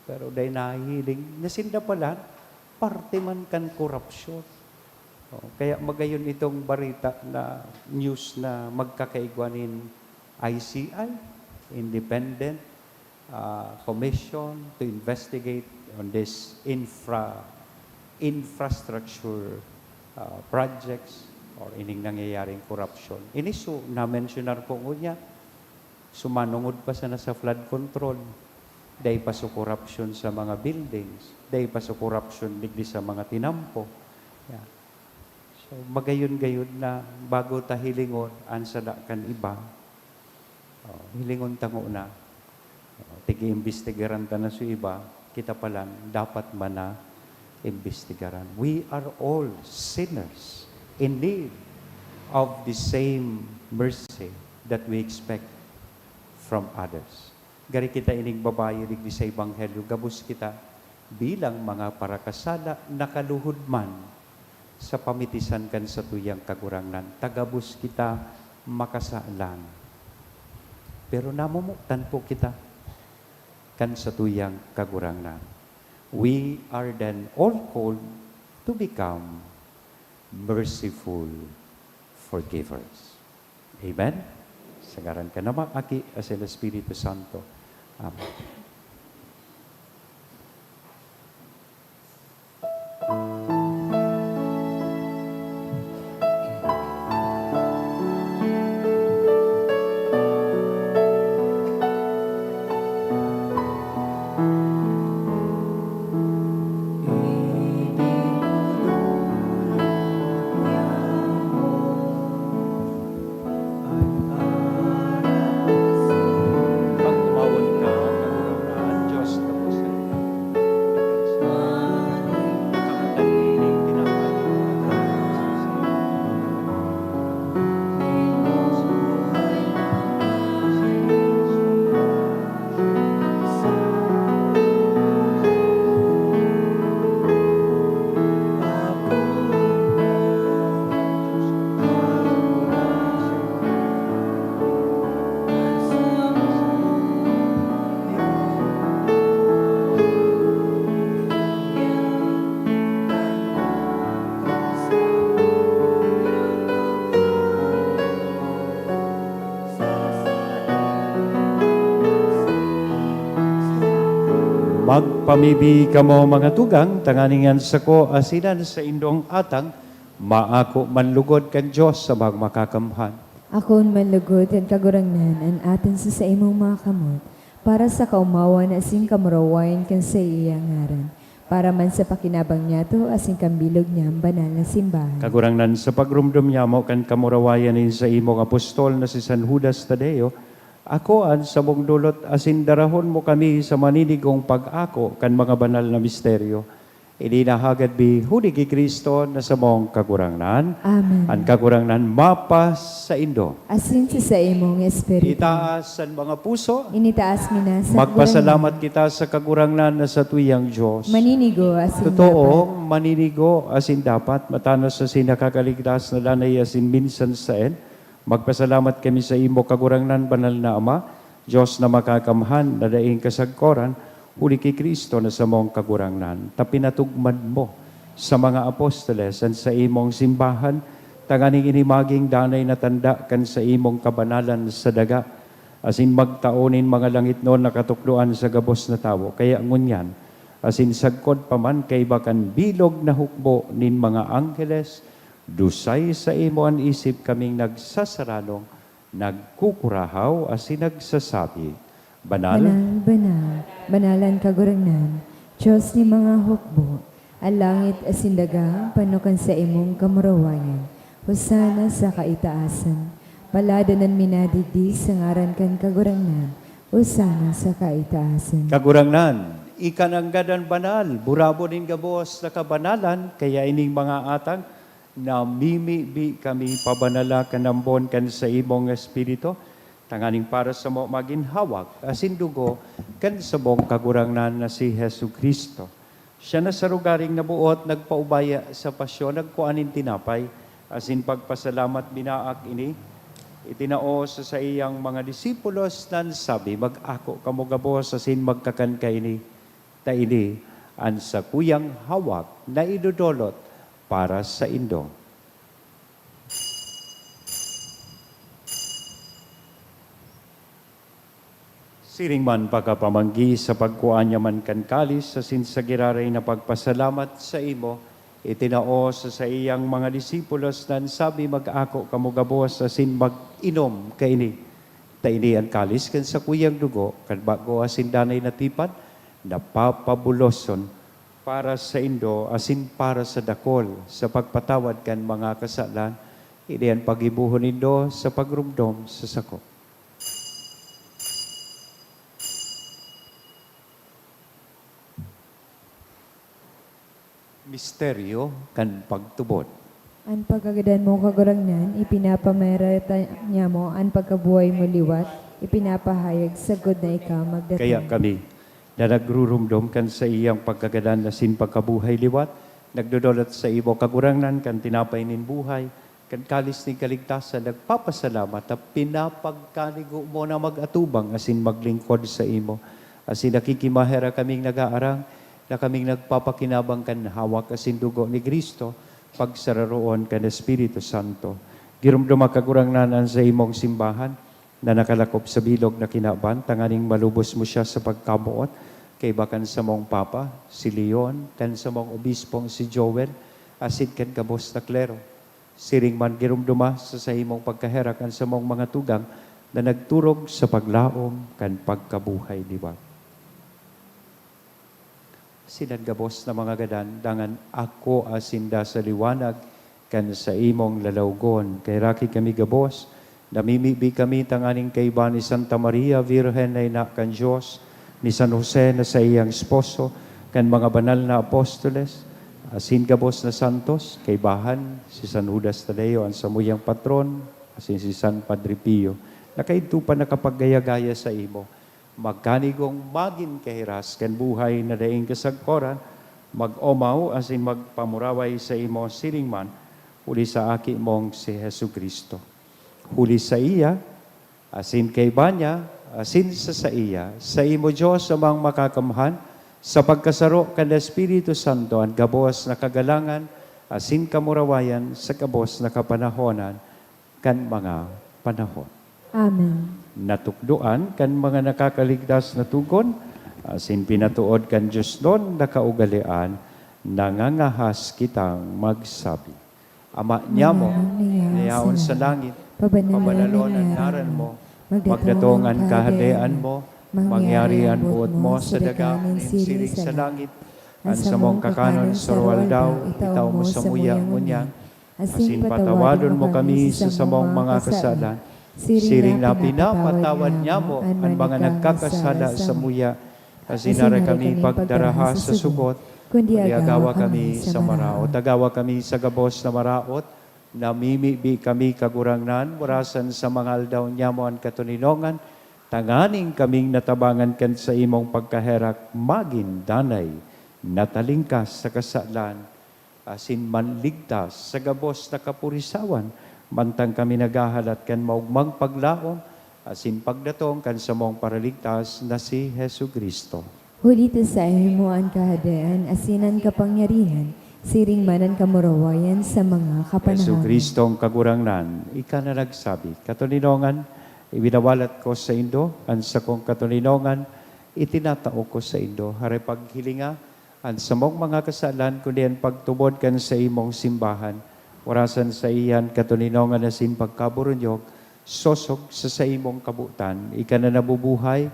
pero dahil nahihiling, nasinda pala, parte man kan korupsyon. Kaya magayon itong barita na news na magkakaigwanin ICI, Independent Commission to investigate on this infrastructure projects or ining nangyayaring corruption. Iniso, na-mentionar ko niya, sumanungod pa sana sa flood control, dahil pa sa corruption sa mga buildings, dahil pa sa corruption digdi sa mga tinampo. Yeah. So, magayon-gayon na bago ta hilingon, ansada kan iba, hilingon tango na, tigi-imbestigaran ta na sa iba, kita palang dapat man na imbestigaran. We are all sinners in need of the same mercy that we expect from others. Gari kita ining babae digdi sa Ebanghelyo, gabus kita bilang mga parakasala nakaluhod man sa pamitisan kan sa tuyang kagurangnan. Tagabus kita makasalang. Pero namumuktan po kita kan sa tuyang kagurangnan. We are then all called to become merciful forgivers. Amen? Sa ngaran ka naman, Aki, as el Espiritu Santo. Amen. Pagmawon ka, kagurangan, Diyos, tapos sa kakantaning Magpamibi kamo mga tugang, tanganingan sa ko asinan sa indong atang, maako manlugod kan Diyos sa magmakakamhan. Akon manlugod at kagurangnan ang atin sa imong mga kamot, para sa kaumawan asing kamurawayan kan sa iyang ngaran, para man sa pakinabang niya to asing kambilog niya ang banal na simbahan. Kagurangnan sa pagrumdum niya mo kan kamurawayanin sa imong apostol na si San Judas Tadeo, ako an sa mong dulot asin darahon mo kami sa maninigong pag-ako kan mga banal na misteryo. Ininahagad bi huli ki Kristo na sa mong kagurangnan. Amen. Ang kagurangnan mapas sa indo. Asin sa imong espiritu. Itaas ang mga puso. Initaas mi na sa Magpasalamat kita sa kagurangnan na sa tuyang Diyos. maninigo asin Totoong maninigo asin dapat matanos sa sinakakaligtas na lanay asin minsan saen. Magpasalamat kami sa imo kagurangnan banal na Ama, Diyos na makakamhan na daing kasagkoran, huli kay Kristo na sa mong kagurangnan. Tapinatugman mo sa mga apostoles at sa imong simbahan, tanganing inimaging danay na tanda kan sa imong kabanalan sa daga, asin magtaonin mga langit noon nakatukluan sa gabos na tawo. Kaya ngunyan, asin sagkod paman kay bakan bilog na hukbo nin mga angkeles, dusay sa imo ang isip kaming nagsasaralong, nagkukurahaw asin nagsasabi, Banal, Banal, banal, banalan kagurangnan, Diyos ni mga hukbo, ang langit asin daga, panukan sa imong kamurawayan, husana sa kaitaasan, paladanan minadigdi sa ngaran kan kagurangnan, husana sa kaitaasan. kagurangnan, ikananggadan banal, burabo din gabos na kabanalan, kaya ining mga atang, na mimi kami pabanala kanambon kan sa imong espiritu, tanganing para sa mo maginhawak, asin dugo, kan sa mong kagurangnan na si Hesu Kristo. Siya na sa rugaring nabuot, nagpaubaya sa pasyon, nagkuanin tinapay, asin pagpasalamat binaak ini, itinao sa iyang mga disipulos nan sabi, mag-ako kamo gabos, asin magkakan ka ini, ta ini, an sa kuyang hawak na idudolot, para sa indo. Siring man pagkapamanggi sa pagkuan niya man kan kalis sa sinsagiraray na pagpasalamat sa imo, itinao sa iyang mga disipulos nan sabi mag-ako kamo gabos asin mag-inom kaini. Taini ang kalis kan sa kuyang dugo, kan bago asin danay natipad, napapabuloson, para sa indo, asin para sa dakol, sa pagpatawad kan mga kasalan, iniyan pagibuhon indo sa pagrumdom sa sako. Misteryo kan pagtubod. Ang pagkagadan mo kagurangnan, ipinapamerata niya mo, ang pagkabuhay mo liwat, ipinapahayag sa good na ikaw magdating. Kaya kami, na nagrurumdom kan sa iyang pagkagadan na sin pagkabuhay liwat, nagdodolot sa ibo kagurangnan kan tinapay nin buhay, kan kalis ni kaligtasan, nagpapasalamat at pinapagkaligo mo na mag-atubang asin maglingkod sa imo. Asin nakikimahera kaming nag-aarang, na kaming nagpapakinabang kan hawak asin dugo ni Kristo, pagsararoon kan Espiritu Santo. Girumduma kagurangnanan sa imong simbahan na nakalakop sa bilog na kinaban, tanganing malubos mo siya sa pagkamuot, kay bakan sa mong Papa, si Leon, kan sa mong Obispong si Joel, asid kan kabos na klero. Siring man girumduma sa imong pagkaherakan sa mong mga tugang na nagturog sa paglaom kan pagkabuhay liwat. Sinagabos na mga gadan, dangan ako asinda sa liwanag, kan sa imong lalawgon. Kay raki kami gabos, namimibi kami tanganing kaiba ni Santa Maria, Virgen na ina kan Diyos, ni San Jose na sa iyang esposo, kan mga banal na apostoles, asin gabos na santos, kaibahan, si San Judas Tadeo, ang samuyang patron, asin si San Padre Pio, na kaidto pa nakapaggaya-gaya sa imo. Magkanigong magin kahiras, kan buhay na daing kasagkoran, mag-omaw, asin magpamuraway sa imo silingman, huli sa aki mong si Hesu Kristo. Huli sa iya, asin kay banya, asin sa iya, sa imo Diyos amang makakamhan, sa pagkasaro kan Espiritu Santo, ang gabos na kagalangan, asin kamurawayan, sa gabos na kapanahonan, kan mga panahon. Amen. Natukduan kan mga nakakaligtas na tugon, asin pinatuod kan Diyos doon na kaugalian, nangangahas kitang magsabi. Ama niya mo, niyaon sa langit, pabanalon ang ngaran mo, magdatong ang kahadean mo, mangyari ang buot mo sa dagang siring sa langit, ang sa mong kakanon sa ruwal daw, itaw mo sa muya-munya, asin patawadon mo kami sa samong mga kasalan, siring na pinapatawad niya mo ang mga nagkakasala sa muya, asinara kami pagdaraha sa sugot, kundi agawa kami sa maraot. Agawa kami sa gabos na maraot, namimibi kami kagurangnan, murasan sa mga aldaw niya mo ang katuninongan, tanganing kaming natabangan kan sa imong pagkaherak, magin danay, natalingkas sa kasalan, asin manligtas sa gabos na kapurisawan, mantang kami nagahalat kan maugmang paglaom, asin pagdatong kan sa mong paraligtas na si Hesu Kristo. Hulito sa imo ang kahadaan, asinan kapangyarihan, siring manan kamurawayan sa mga Hesu kapanahanan. Kristong kagurangnan, ika na nagsabi, katuninongan, ibinawalat ko sa Indo, ang sa kong katuninongan, itinatao ko sa Indo. Hare paghilinga, ang sa mong mga kasalan, kundi ang pagtubod kan sa imong simbahan, orasan sa iyan katuninongan na sin pagkaburunyog, sosog sa imong kabutan, ika na nabubuhay,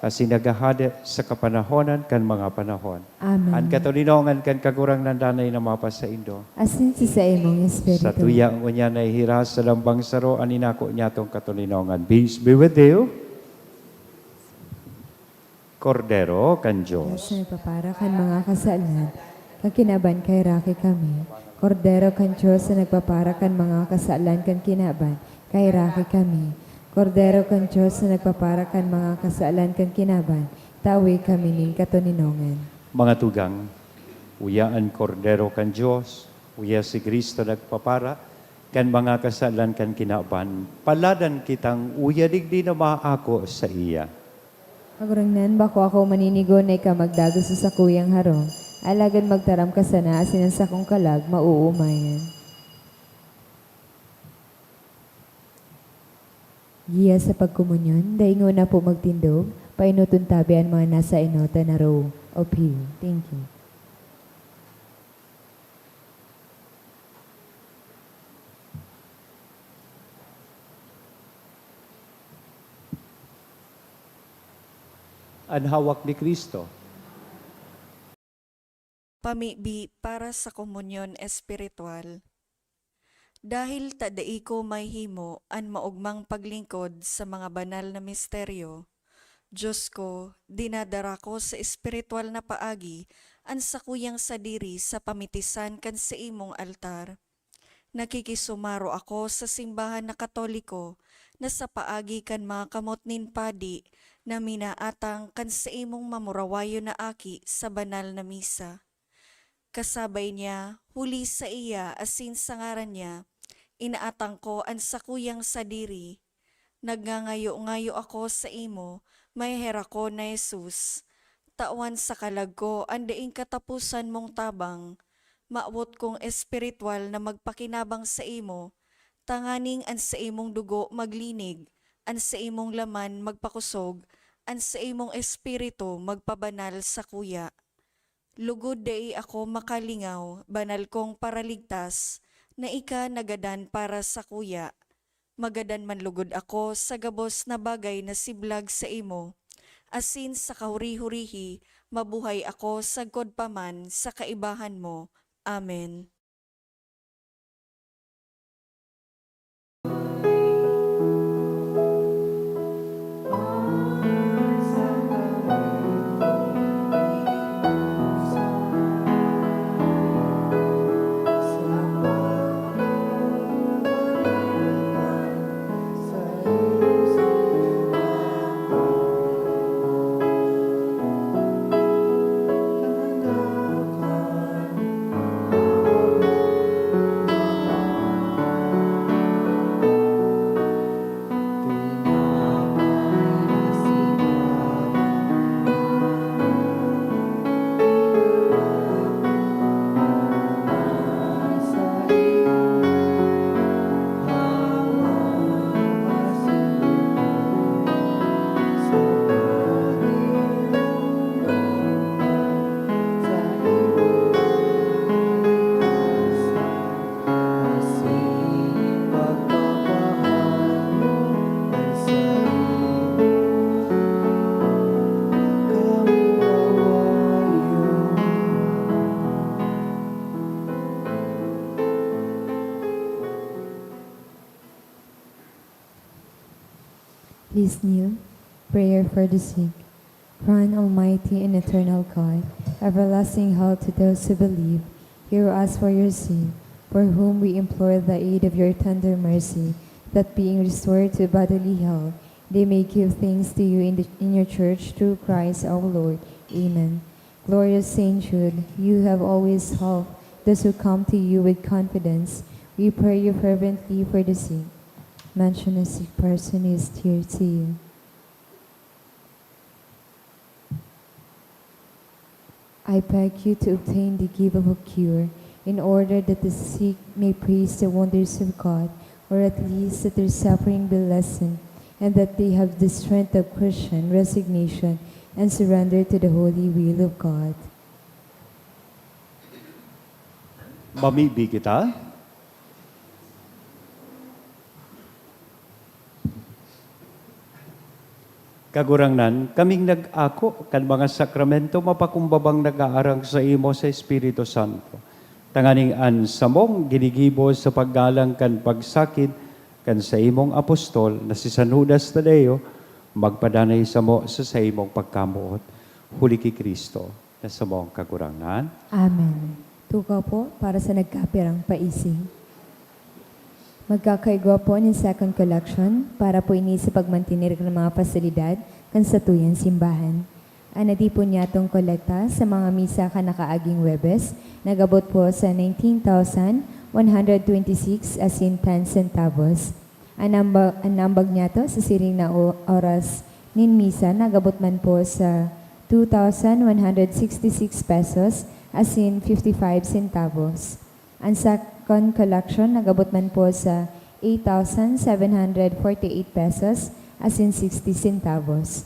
kasi nagahada sa kapanahonan kan mga panahon. Amen. Ang katuninongan kan kagurang nandanay na mapas sa Indo. Asin sa imong espiritu. Sa tuyang unya na ihiras sa lambang saro, aninako niya tong katuninongan. Peace be with you. Kordero kan Diyos. Sa nagpapara kan mga kasalan, kakinaban kay raki kami. Kordero kan Diyos sa nagpapara kan mga kasalan kan kinaban, kay raki kami. Kordero kan Diyos na nagpapara kan mga kasalan kan kinaban, tawi kami ning katuninongan. Mga tugang, uyaan kordero kan Diyos, uya si Kristo nagpapara, kan mga kasalan kan kinaban, paladan kitang uya digdi na maako sa iya. Kagurangnan, bako ako maninigo na ika magdago sa sakuyang harong, alagan magtaram ka sana, asinan sa kong kalag, mauumayan. Giya sa pagkumunyon, daingo na po magtindog, painutun tabi ang mga nasa inota na row of you. Thank you. Ang hawak ni Kristo. Pamibi para sa komunyon espiritual. Dahil tadai ko may himo an maugmang paglingkod sa mga banal na misteryo, Diyos ko, dinadara ko sa espiritual na paagi an sakuyang sadiri sa pamitisan kan sa imong altar. Nakikisumaro ako sa simbahan na Katoliko na sa paagi kan mga kamot nin padi na minaatang kan sa imong mamurawayo na aki sa banal na misa. Kasabay niya, huli sa iya asin sa ngaran niya, inaatang ko ang sakuyang sadiri. Nagngangayo-ngayo ako sa imo, may hera ko na Jesus. Tawan sa kalag ko ang daing katapusan mong tabang, maabot kong espiritual na magpakinabang sa imo, tanganing an sa imong dugo maglinig, an sa imong laman magpakusog, an sa imong espiritu magpabanal sa kuya. Lugod dai ako makalingaw, banal kong paraligtas, na ika nagadan para sa kuya. Magadan man lugod ako sa gabos na bagay na siblag sa imo. Asin sa kahuri-hurihi, mabuhay ako sagkod paman sa kaibahan mo. Amen. Please kneel. Prayer for the sick. Grand, Almighty and eternal God, everlasting help to those who believe, hear us for your sake, for whom we implore the aid of your tender mercy, that being restored to bodily health, they may give thanks to you in your church through Christ our Lord. Amen. Glorious Saint Jude, you have always helped those who come to you with confidence. We pray you fervently for the sick. Mention a sick person who is dear to you. I beg you to obtain the gift of a cure, in order that the sick may praise the wonders of God, or at least that their suffering be lessened, and that they have the strength of Christian resignation and surrender to the holy will of God. Mamibi kita. Kagurangnan, kaming nag-ako kan mga sakramento mapakumbabang nag-aarang sa imo sa Espiritu Santo. Tanganing an samong ginigibo sa paggalang kan pagsakit kan sa imong apostol na si San Judas Tadeo, magpadanay sa mo sa imong pagkamuot. Huli ki Kristo na sa mong kagurangnan. Amen. Tukaw po para sa nagkapirang paising. Magkakaigwa po ng second collection para po ini sa pagmantinir ng mga pasilidad kan sa tuyang simbahan. Anadi po niya itong kolekta sa mga misa ka nakaaging Webes, nagabot po sa 19,126 asin 10 centavos. Anambag niya to sa siring na oras nin misa, nagabot man po sa 2,166 pesos asin 55 centavos. Ang second collection nagabot man po sa 8,748 pesos asin 60 centavos.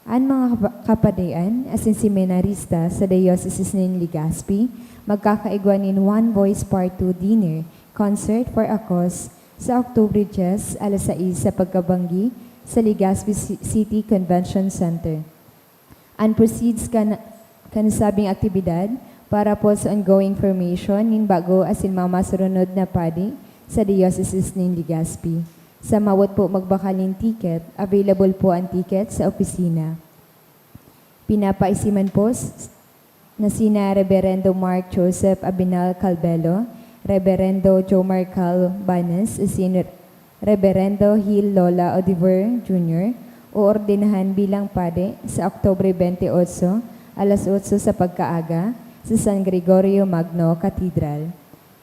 Ang mga kapadayan asin seminarista sa Diocese ng Legazpi magkakaigwa nin One Voice Part 2 dinner concert for a cause sa October 10, alas 6 sa pagkabanggi sa Legazpi City Convention Center. And proceeds kanasabing aktibidad para po sa ongoing formation nin bago asin mga masurunod na padi sa Diocese ng Legazpi. Sa mawat po magbakalin ticket, available po ang ticket sa opisina. Pinapaisiman po na sina Reverendo Mark Joseph Abinal Calbelo, Reverendo Joe Marcal Banes, asin Reverendo Hill Lola Odiver Jr. o ordinahan bilang pade sa Oktubre 28, alas 8 sa pagkaaga, sa San Gregorio Magno Cathedral.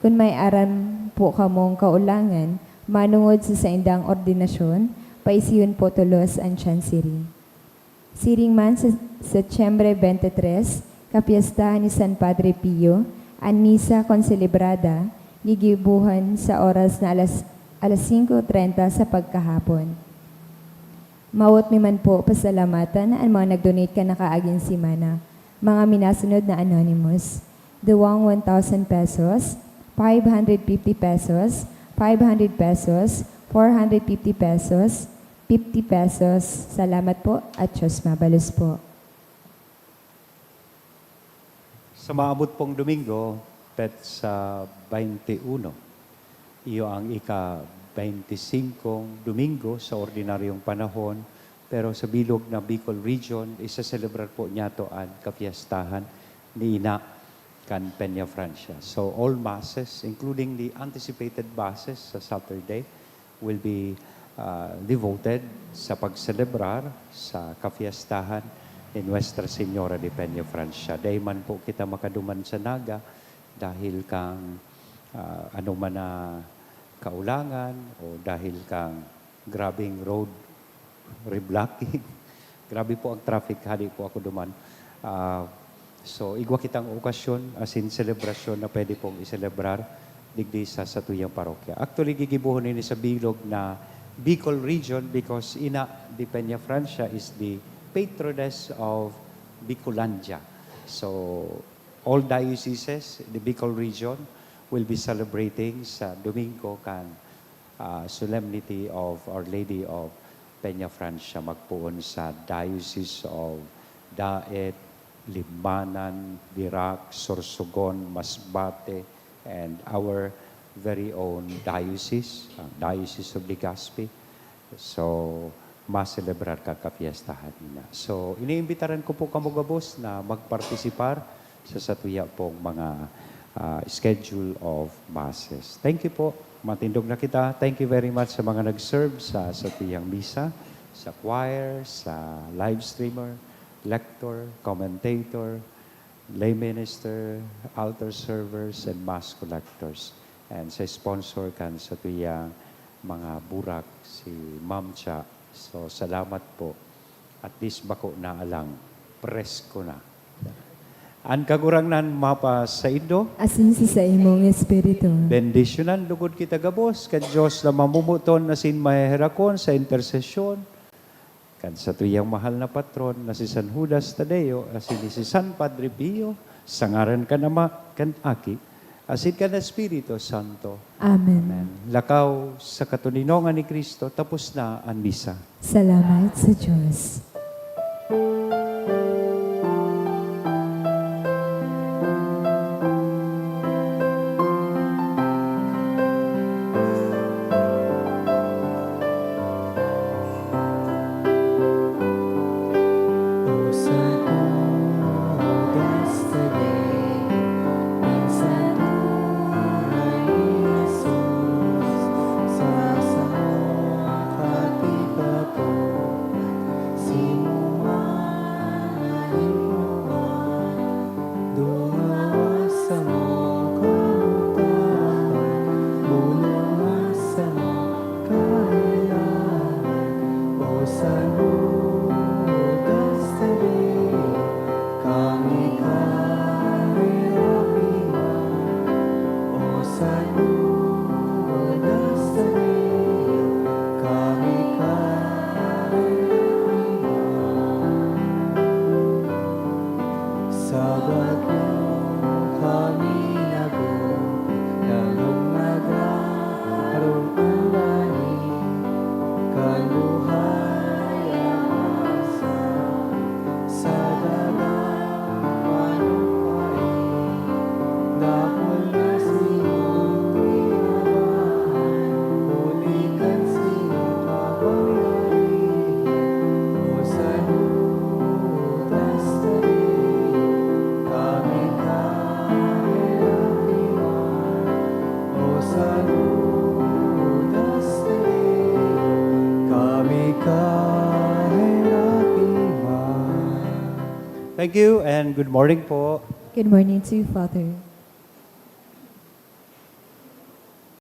Kung may aram po kamong kaulangan, manungod sa indang ordinasyon, paisiyon po tulos ang chancery. Siring man sa Setyembre 23, kapiyastahan ni San Padre Pio, Ang misa konselebrada, gigibuhan sa oras na alas 5:30 sa pagkahapon. Mawot mi man po pasalamatan ang mga nag-donate ka na kaaging simana. Mga minasunod na anonymous. Duwang 1,000 pesos, 550 pesos, 500 pesos, 450 pesos, 50 pesos. Salamat po at Diyos mabalos po. Sa maabot pong Domingo, sa 21, iyo ang ika-25 Domingo sa ordinaryong panahon, pero sa bilog na Bicol Region, isa-celebrar po niya to ang kapiyastahan ni Ina kan Peña Francia. So all masses, including the anticipated masses sa Saturday, will be devoted sa pagselebrar sa kapiyastahan ni Nuestra Señora de Peña Francia. Dahil man po kita makaduman sa Naga dahil kang ano man na kaulangan o dahil kang grabing road reblocking. Grabe po ang traffic, hali po ako duman. So, igwa kitang okasyon, as in celebration na pwede pong iselebrar digdi sa tuyang parokya. Actually, gigibuhon nini sa bilog na Bicol Region because Ina de Peña Francia is the patroness of Bicolandia. So, all dioceses, the Bicol Region, will be celebrating sa Domingo kan solemnity of Our Lady of Peña Francia magpuon sa Diocese of Daet, Limbanan, Virac, Sorsogon, Masbate, and our very own diocese, Diocese of Legazpi. So, maselebrar ka kapiyastahan nila. So, iniimbitaran ko po kamugabos na magpartisipar sa satuya pong mga schedule of masses. Thank you po. Matindog na kita. Thank you very much sa mga nag-serve sa satuyang misa, sa choir, sa live streamer, lector, commentator, lay minister, altar servers, and mass collectors. And sa sponsor kan sa tuyang mga burak, si Ma'am Cha. So, salamat po. At least bako na alang, presko na. Ang kagurangnan mapa sa Indo, Asin sa imong espiritu. bendisyonan, lugod kita gabos, kan Diyos na mamumuton na sin maherakon sa intersesyon, kan sa tuyang mahal na patron na si San Judas Tadeo, asin si San Padre Pio, sangaran ka nama, kan aki, asin ka na Espiritu Santo. Amen. Amen. Lakaw sa katuninongan ni Kristo, tapos na ang misa. Salamat sa Diyos. Thank you and good morning po. Good morning to you, Father.